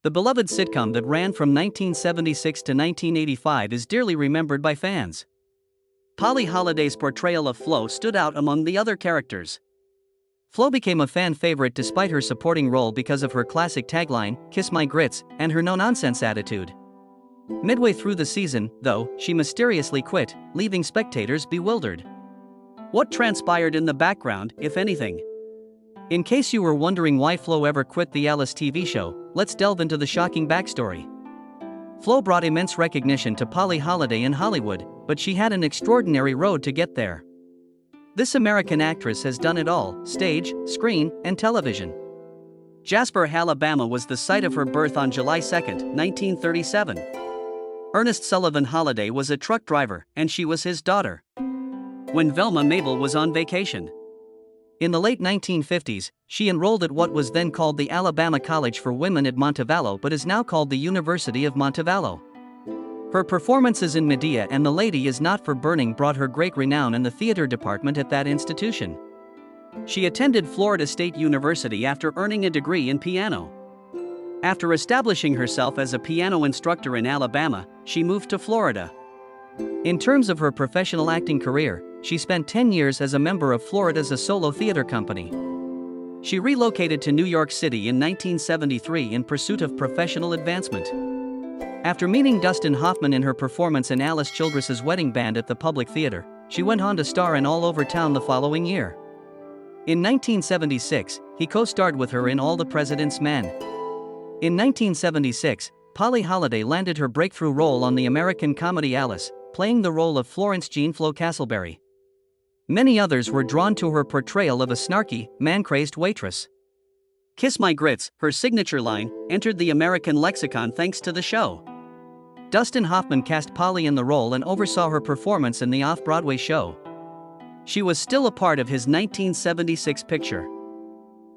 The beloved sitcom that ran from 1976 to 1985 is dearly remembered by fans. Polly Holliday's portrayal of Flo stood out among the other characters. Flo became a fan favorite despite her supporting role because of her classic tagline, "Kiss my grits," and her no-nonsense attitude. Midway through the season, though, she mysteriously quit, leaving spectators bewildered. What transpired in the background, if anything? In case you were wondering why Flo ever quit the Alice TV show, let's delve into the shocking backstory. Flo brought immense recognition to Polly Holliday in Hollywood, but she had an extraordinary road to get there. This American actress has done it all: stage, screen, and television. Jasper, Alabama was the site of her birth on July 2, 1937. Ernest Sullivan Holliday was a truck driver, and she was his daughter. When Velma Mabel was on vacation. In the late 1950s, she enrolled at what was then called the Alabama College for Women at Montevallo but is now called the University of Montevallo. Her performances in Medea and The Lady Is Not for Burning brought her great renown in the theater department at that institution. She attended Florida State University after earning a degree in piano. After establishing herself as a piano instructor in Alabama, she moved to Florida. In terms of her professional acting career, she spent 10 years as a member of Florida's A Solo Theater Company. She relocated to New York City in 1973 in pursuit of professional advancement. After meeting Dustin Hoffman in her performance in Alice Childress's Wedding Band at the Public Theater, she went on to star in All Over Town the following year. In 1976, he co-starred with her in All the President's Men. In 1976, Polly Holliday landed her breakthrough role on the American comedy Alice, playing the role of Florence Jean Flo Castleberry. Many others were drawn to her portrayal of a snarky, man-crazed waitress. "Kiss my grits," her signature line, entered the American lexicon thanks to the show. Dustin Hoffman cast Polly in the role and oversaw her performance in the off-Broadway show. She was still a part of his 1976 picture.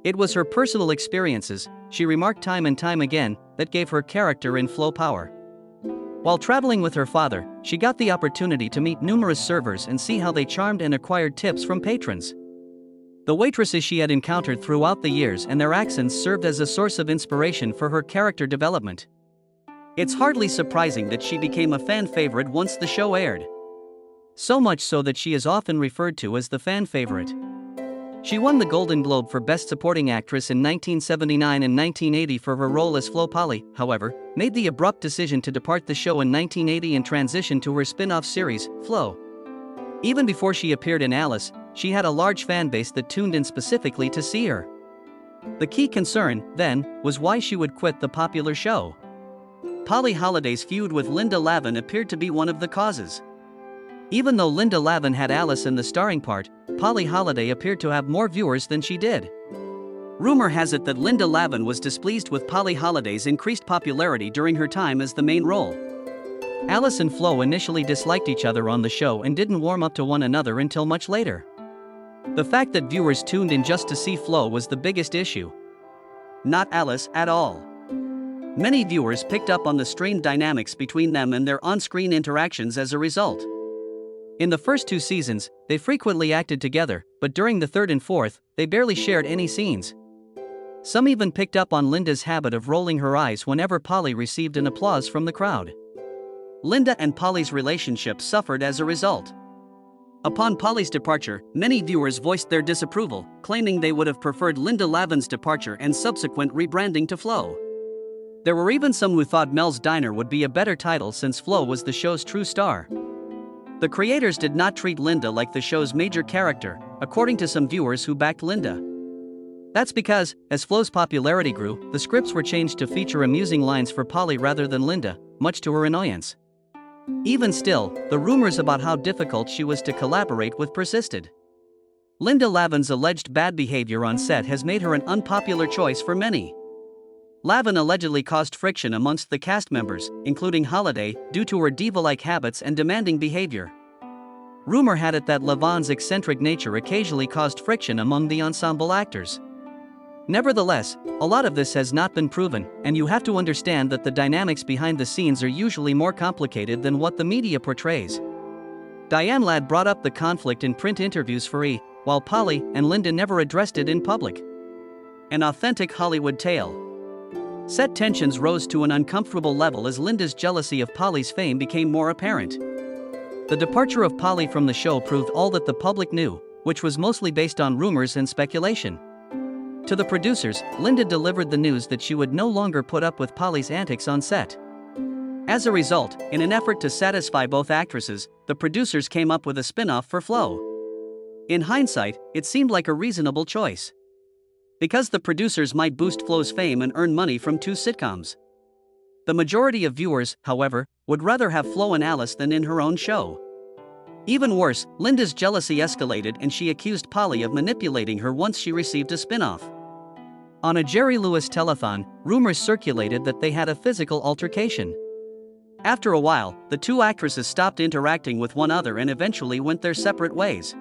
It was her personal experiences, she remarked time and time again, that gave her character in Flo power. While traveling with her father, she got the opportunity to meet numerous servers and see how they charmed and acquired tips from patrons. The waitresses she had encountered throughout the years and their accents served as a source of inspiration for her character development. It's hardly surprising that she became a fan favorite once the show aired. So much so that she is often referred to as the fan favorite. She won the Golden Globe for Best Supporting Actress in 1979 and 1980 for her role as Flo. Polly, however, made the abrupt decision to depart the show in 1980 and transition to her spin-off series, Flo. Even before she appeared in Alice, she had a large fan base that tuned in specifically to see her. The key concern, then, was why she would quit the popular show. Polly Holliday's feud with Linda Lavin appeared to be one of the causes. Even though Linda Lavin had Alice in the starring part, Polly Holliday appeared to have more viewers than she did. Rumor has it that Linda Lavin was displeased with Polly Holliday's increased popularity during her time as the main role. Alice and Flo initially disliked each other on the show and didn't warm up to one another until much later. The fact that viewers tuned in just to see Flo was the biggest issue. Not Alice at all. Many viewers picked up on the strained dynamics between them and their on-screen interactions as a result. In the first 2 seasons, they frequently acted together, but during the third and fourth, they barely shared any scenes. Some even picked up on Linda's habit of rolling her eyes whenever Polly received an applause from the crowd. Linda and Polly's relationship suffered as a result. Upon Polly's departure, many viewers voiced their disapproval, claiming they would have preferred Linda Lavin's departure and subsequent rebranding to Flo. There were even some who thought Mel's Diner would be a better title since Flo was the show's true star. The creators did not treat Linda like the show's major character, according to some viewers who backed Linda. That's because, as Flo's popularity grew, the scripts were changed to feature amusing lines for Polly rather than Linda, much to her annoyance. Even still, the rumors about how difficult she was to collaborate with persisted. Linda Lavin's alleged bad behavior on set has made her an unpopular choice for many. Lavin allegedly caused friction amongst the cast members, including Holliday, due to her diva-like habits and demanding behavior. Rumor had it that Lavin's eccentric nature occasionally caused friction among the ensemble actors. Nevertheless, a lot of this has not been proven, and you have to understand that the dynamics behind the scenes are usually more complicated than what the media portrays. Diane Ladd brought up the conflict in print interviews for E!, while Polly and Linda never addressed it in public. An authentic Hollywood tale. Set tensions rose to an uncomfortable level as Linda's jealousy of Polly's fame became more apparent. The departure of Polly from the show proved all that the public knew, which was mostly based on rumors and speculation. To the producers, Linda delivered the news that she would no longer put up with Polly's antics on set. As a result, in an effort to satisfy both actresses, the producers came up with a spin-off for Flo. In hindsight, it seemed like a reasonable choice, because the producers might boost Flo's fame and earn money from two sitcoms. The majority of viewers, however, would rather have Flo and Alice than in her own show. Even worse, Linda's jealousy escalated and she accused Polly of manipulating her once she received a spin-off. On a Jerry Lewis telethon, rumors circulated that they had a physical altercation. After a while, the two actresses stopped interacting with one another and eventually went their separate ways.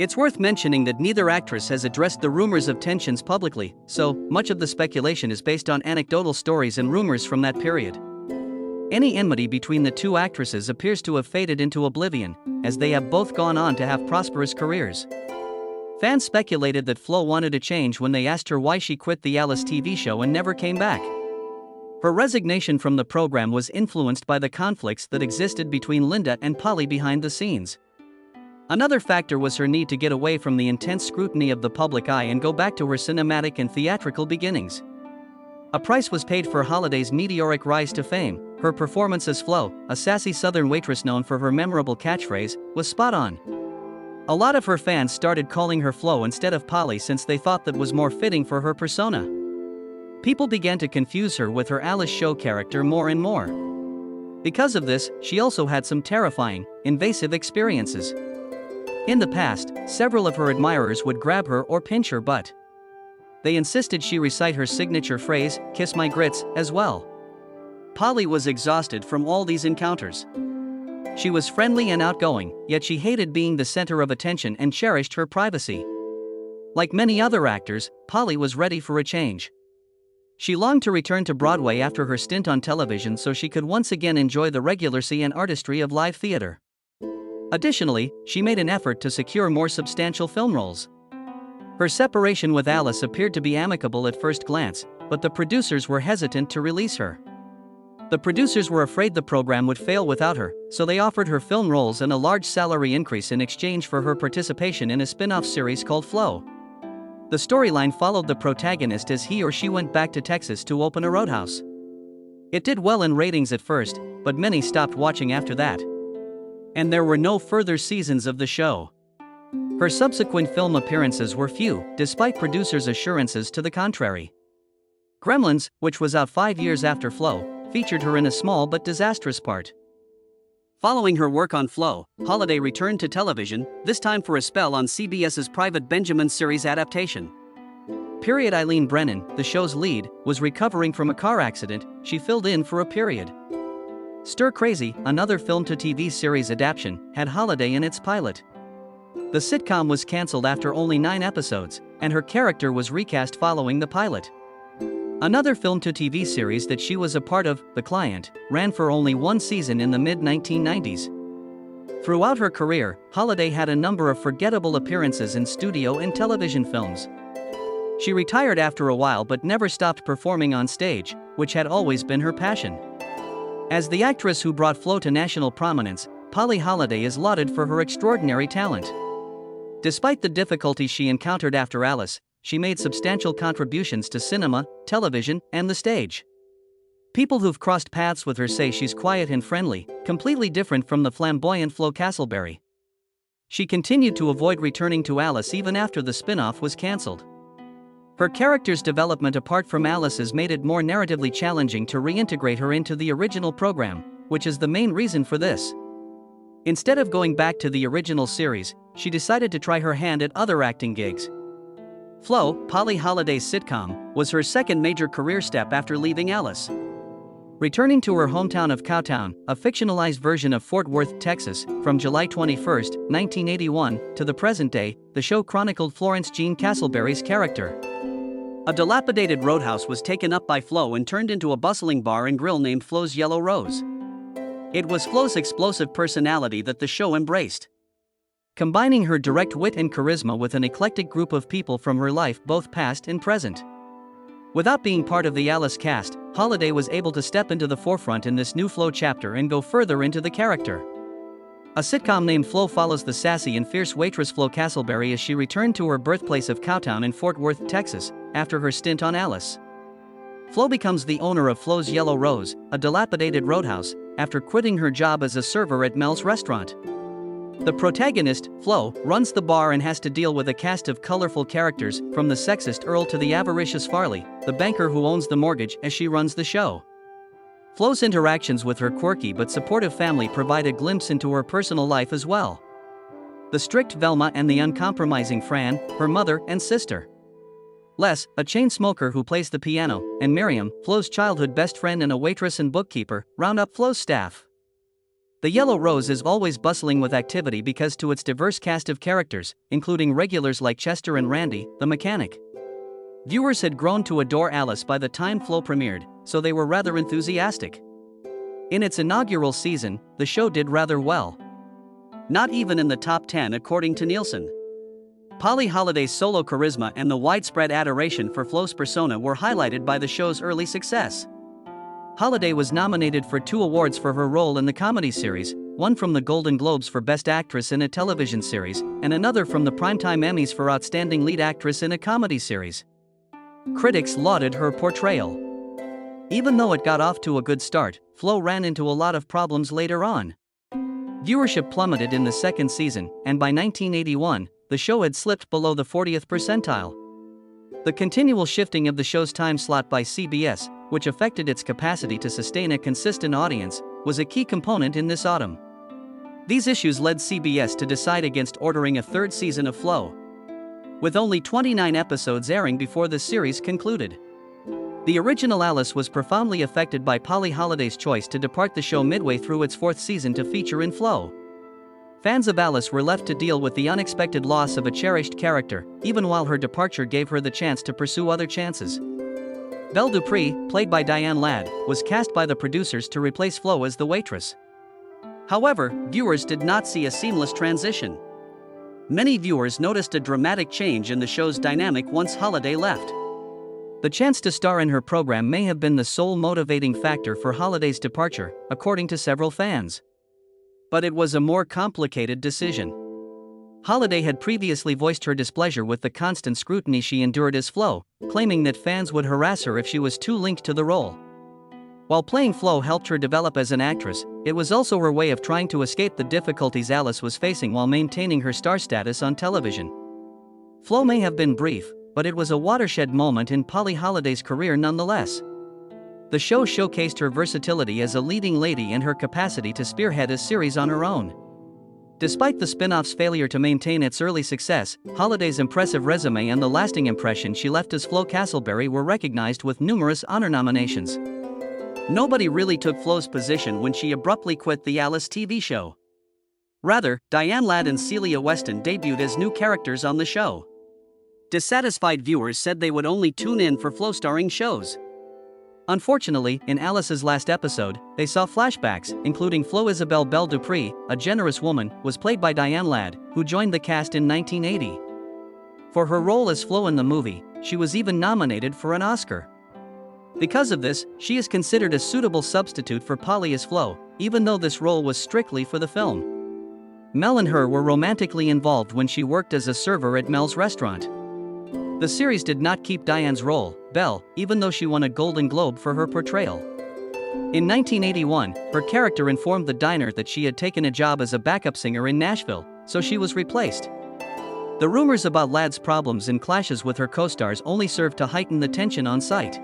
It's worth mentioning that neither actress has addressed the rumors of tensions publicly, so much of the speculation is based on anecdotal stories and rumors from that period. Any enmity between the two actresses appears to have faded into oblivion, as they have both gone on to have prosperous careers. Fans speculated that Flo wanted a change when they asked her why she quit the Alice TV show and never came back. Her resignation from the program was influenced by the conflicts that existed between Linda and Polly behind the scenes. Another factor was her need to get away from the intense scrutiny of the public eye and go back to her cinematic and theatrical beginnings. A price was paid for Holliday's meteoric rise to fame. Her performance as Flo, a sassy southern waitress known for her memorable catchphrase, was spot on. A lot of her fans started calling her Flo instead of Polly since they thought that was more fitting for her persona. People began to confuse her with her Alice show character more and more. Because of this, she also had some terrifying, invasive experiences. In the past, several of her admirers would grab her or pinch her butt. They insisted she recite her signature phrase, "Kiss my grits," as well. Polly was exhausted from all these encounters. She was friendly and outgoing, yet she hated being the center of attention and cherished her privacy. Like many other actors, Polly was ready for a change. She longed to return to Broadway after her stint on television so she could once again enjoy the regularity and artistry of live theater. Additionally, she made an effort to secure more substantial film roles. Her separation with Alice appeared to be amicable at first glance, but the producers were hesitant to release her. The producers were afraid the program would fail without her, so they offered her film roles and a large salary increase in exchange for her participation in a spin-off series called Flo. The storyline followed the protagonist as he or she went back to Texas to open a roadhouse. It did well in ratings at first, but many stopped watching after that. And there were no further seasons of the show. Her subsequent film appearances were few, despite producers' assurances to the contrary. Gremlins, which was out 5 years after Flo, featured her in a small but disastrous part. Following her work on Flo, Holliday returned to television, this time for a spell on CBS's Private Benjamin series adaptation. Eileen Brennan, the show's lead, was recovering from a car accident. She filled in for a period. Stir Crazy, another film-to-TV series adaptation, had Holliday in its pilot. The sitcom was cancelled after only 9 episodes, and her character was recast following the pilot. Another film-to-TV series that she was a part of, The Client, ran for only 1 season in the mid-1990s. Throughout her career, Holliday had a number of forgettable appearances in studio and television films. She retired after a while but never stopped performing on stage, which had always been her passion. As the actress who brought Flo to national prominence, Polly Holliday is lauded for her extraordinary talent. Despite the difficulties she encountered after Alice, she made substantial contributions to cinema, television, and the stage. People who've crossed paths with her say she's quiet and friendly, completely different from the flamboyant Flo Castleberry. She continued to avoid returning to Alice even after the spin-off was cancelled. Her character's development apart from Alice's made it more narratively challenging to reintegrate her into the original program, which is the main reason for this. Instead of going back to the original series, she decided to try her hand at other acting gigs. Flo, Polly Holliday's sitcom, was her second major career step after leaving Alice. Returning to her hometown of Cowtown, a fictionalized version of Fort Worth, Texas, from July 21, 1981, to the present day, the show chronicled Florence Jean Castleberry's character. A dilapidated roadhouse was taken up by Flo and turned into a bustling bar and grill named Flo's Yellow Rose. It was Flo's explosive personality that the show embraced. Combining her direct wit and charisma with an eclectic group of people from her life, both past and present. Without being part of the Alice cast, Holliday was able to step into the forefront in this new Flo chapter and go further into the character. A sitcom named Flo follows the sassy and fierce waitress Flo Castleberry as she returned to her birthplace of Cowtown in Fort Worth, Texas, after her stint on Alice. Flo becomes the owner of Flo's Yellow Rose, a dilapidated roadhouse, after quitting her job as a server at Mel's restaurant. The protagonist, Flo, runs the bar and has to deal with a cast of colorful characters, from the sexist Earl to the avaricious Farley, the banker who owns the mortgage, as she runs the show. Flo's interactions with her quirky but supportive family provide a glimpse into her personal life as well. The strict Velma and the uncompromising Fran, her mother and sister. Les, a chain smoker who plays the piano, and Miriam, Flo's childhood best friend and a waitress and bookkeeper, round up Flo's staff. The Yellow Rose is always bustling with activity because to its diverse cast of characters, including regulars like Chester and Randy, the mechanic. Viewers had grown to adore Alice by the time Flo premiered, so they were rather enthusiastic. In its inaugural season, the show did rather well. Not even in the top 10 according to Nielsen. Polly Holliday's solo charisma and the widespread adoration for Flo's persona were highlighted by the show's early success. Holliday was nominated for 2 awards for her role in the comedy series, one from the Golden Globes for Best Actress in a Television Series, and another from the Primetime Emmys for Outstanding Lead Actress in a Comedy Series. Critics lauded her portrayal. Even though it got off to a good start, Flo ran into a lot of problems later on. Viewership plummeted in the second season, and by 1981, the show had slipped below the 40th percentile. The continual shifting of the show's time slot by CBS, which affected its capacity to sustain a consistent audience, was a key component in this autumn. These issues led CBS to decide against ordering a 3rd season of Flo, with only 29 episodes airing before the series concluded. The original Alice was profoundly affected by Polly Holliday's choice to depart the show midway through its 4th season to feature in Flo. Fans of Alice were left to deal with the unexpected loss of a cherished character, even while her departure gave her the chance to pursue other chances. Belle Dupree, played by Diane Ladd, was cast by the producers to replace Flo as the waitress. However, viewers did not see a seamless transition. Many viewers noticed a dramatic change in the show's dynamic once Holliday left. The chance to star in her program may have been the sole motivating factor for Holliday's departure, according to several fans. But it was a more complicated decision. Holliday had previously voiced her displeasure with the constant scrutiny she endured as Flo, claiming that fans would harass her if she was too linked to the role. While playing Flo helped her develop as an actress, it was also her way of trying to escape the difficulties Alice was facing while maintaining her star status on television. Flo may have been brief, but it was a watershed moment in Polly Holliday's career nonetheless. The show showcased her versatility as a leading lady and her capacity to spearhead a series on her own. Despite the spin-off's failure to maintain its early success, Holliday's impressive resume and the lasting impression she left as Flo Castleberry were recognized with numerous honor nominations. Nobody really took Flo's position when she abruptly quit the Alice TV show. Rather, Diane Ladd and Celia Weston debuted as new characters on the show. Dissatisfied viewers said they would only tune in for Flo-starring shows. Unfortunately, in Alice's last episode, they saw flashbacks, including Flo Isabel Belle Dupree, a generous woman, was played by Diane Ladd, who joined the cast in 1980. For her role as Flo in the movie, she was even nominated for an Oscar. Because of this, she is considered a suitable substitute for Polly as Flo, even though this role was strictly for the film. Mel and her were romantically involved when she worked as a server at Mel's restaurant. The series did not keep Diane's role, Belle, even though she won a Golden Globe for her portrayal. In 1981, her character informed the diner that she had taken a job as a backup singer in Nashville, so she was replaced. The rumors about Ladd's problems and clashes with her co-stars only served to heighten the tension on site.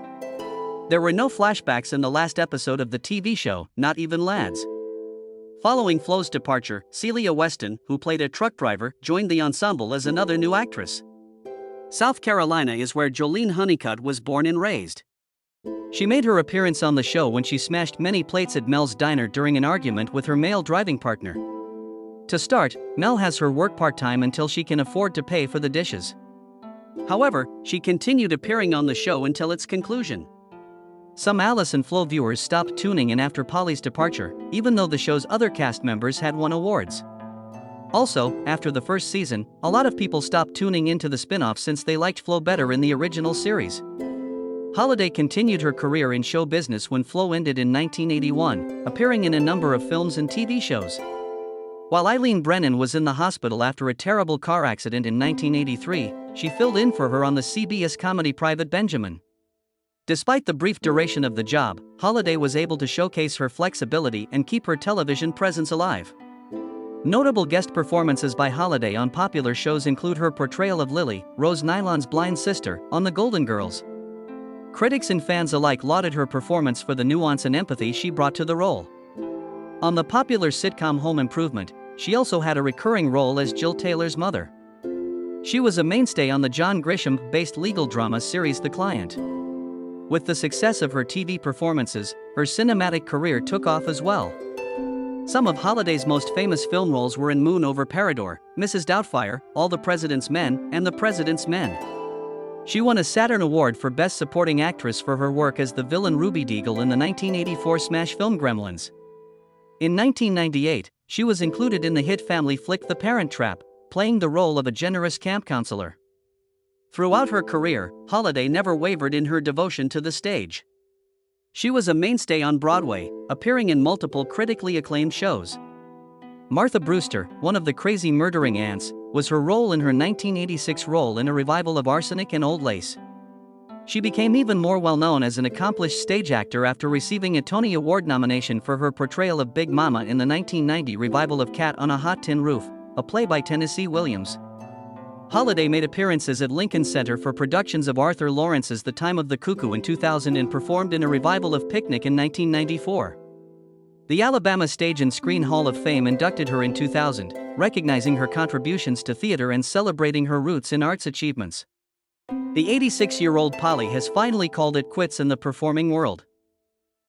There were no flashbacks in the last episode of the TV show, not even Ladd's. Following Flo's departure, Celia Weston, who played a truck driver, joined the ensemble as another new actress. South Carolina is where Jolene Honeycutt was born and raised. She made her appearance on the show when she smashed many plates at Mel's diner during an argument with her male driving partner. To start, Mel has her work part-time until she can afford to pay for the dishes. However, she continued appearing on the show until its conclusion. Some Alice and Flo viewers stopped tuning in after Polly's departure, even though the show's other cast members had won awards. Also, after the first season, a lot of people stopped tuning into the spin-off since they liked Flo better in the original series. Holliday continued her career in show business when Flo ended in 1981, appearing in a number of films and TV shows. While Eileen Brennan was in the hospital after a terrible car accident in 1983, she filled in for her on the CBS comedy Private Benjamin. Despite the brief duration of the job, Holliday was able to showcase her flexibility and keep her television presence alive. Notable guest performances by Holliday on popular shows include her portrayal of Lily, Rose Nylon's blind sister, on The Golden Girls. Critics and fans alike lauded her performance for the nuance and empathy she brought to the role. On the popular sitcom Home Improvement, she also had a recurring role as Jill Taylor's mother. She was a mainstay on the John Grisham-based legal drama series The Client. With the success of her TV performances, her cinematic career took off as well. Some of Holliday's most famous film roles were in Moon over Parador, Mrs. Doubtfire, All the President's Men, and The President's Men. She won a Saturn Award for Best Supporting Actress for her work as the villain Ruby Deagle in the 1984 smash film Gremlins. In 1998, she was included in the hit family flick The Parent Trap, playing the role of a generous camp counselor. Throughout her career, Holliday never wavered in her devotion to the stage. She was a mainstay on Broadway, appearing in multiple critically acclaimed shows. Martha Brewster, one of the crazy murdering aunts, was her role in her 1986 role in a revival of Arsenic and Old Lace. She became even more well-known as an accomplished stage actor after receiving a Tony Award nomination for her portrayal of Big Mama in the 1990 revival of Cat on a Hot Tin Roof, a play by Tennessee Williams. Holliday made appearances at Lincoln Center for productions of Arthur Lawrence's The Time of the Cuckoo in 2000 and performed in a revival of Picnic in 1994. The Alabama Stage and Screen Hall of Fame inducted her in 2000, recognizing her contributions to theater and celebrating her roots in arts achievements. The 86-year-old Polly has finally called it quits in the performing world.